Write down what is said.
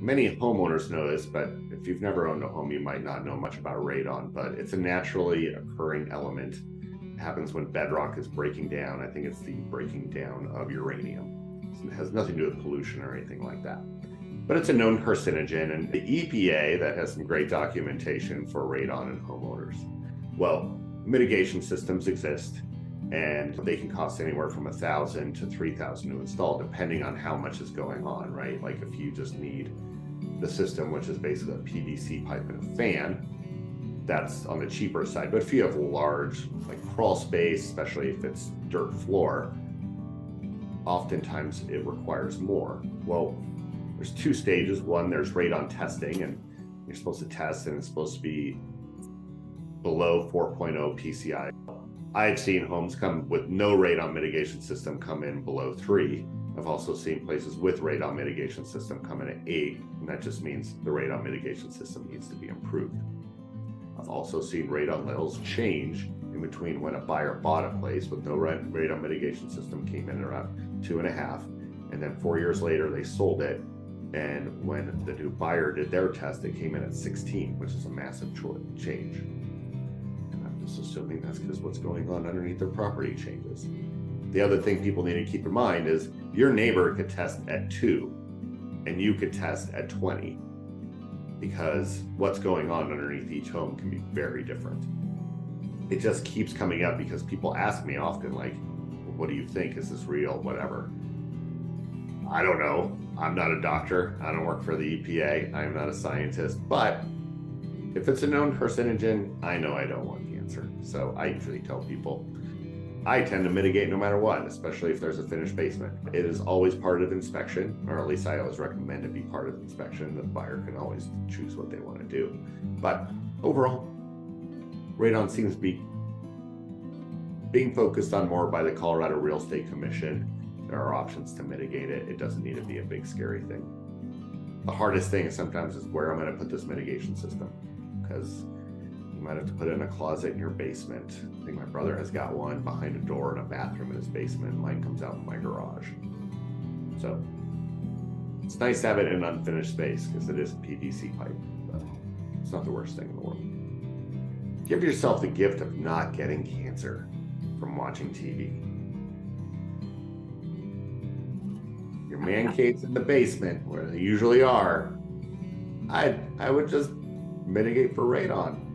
Many homeowners know this, but if you've never owned a home, you might not know much about radon, but it's a naturally occurring element. It happens when bedrock is breaking down. I think it's the breaking down of uranium. So it has nothing to do with pollution or anything like that. But it's a known carcinogen, and the EPA that has some great documentation for radon in homeowners. Well, mitigation systems exist, and they can cost anywhere from $1,000 to $3,000 to install, depending on how much is going on, right? Like if you just need the system, which is basically a PVC pipe and a fan, that's on the cheaper side. But if you have large, like crawl space, especially if it's dirt floor, oftentimes it requires more. Well, there's two stages. One, there's radon testing, and you're supposed to test, and it's supposed to be below 4.0 PCI. I've seen homes come with no radon mitigation system come in below 3. I've also seen places with radon mitigation system come in at 8, and that just means the radon mitigation system needs to be improved. I've also seen radon levels change in between when a buyer bought a place with no radon mitigation system, came in around 2.5, and then 4 years later they sold it, and when the new buyer did their test, it came in at 16, which is a massive change. And I'm just assuming that's because what's going on underneath their property changes. The other thing people need to keep in mind is your neighbor could test at 2 and you could test at 20, because what's going on underneath each home can be very different. It just keeps coming up because people ask me often, like, what do you think? Is this real? Whatever. I don't know. I'm not a doctor. I don't work for the EPA. I'm not a scientist. But if it's a known carcinogen, I know I don't want cancer. So I usually tell people I tend to mitigate no matter what, especially if there's a finished basement. It is always part of inspection, or at least I always recommend it be part of inspection. The buyer can always choose what they want to do. But overall, radon seems to be being focused on more by the Colorado Real Estate Commission. There are options to mitigate it. It doesn't need to be a big, scary thing. The hardest thing is sometimes is where I'm going to put this mitigation system, because you might have to put it in a closet in your basement. I think my brother has got one behind a door in a bathroom in his basement. Mine comes out in my garage. So it's nice to have it in an unfinished space because it is a PVC pipe, but it's not the worst thing in the world. Give yourself the gift of not getting cancer from watching TV. Your man caves in the basement, where they usually are, I would just mitigate for radon.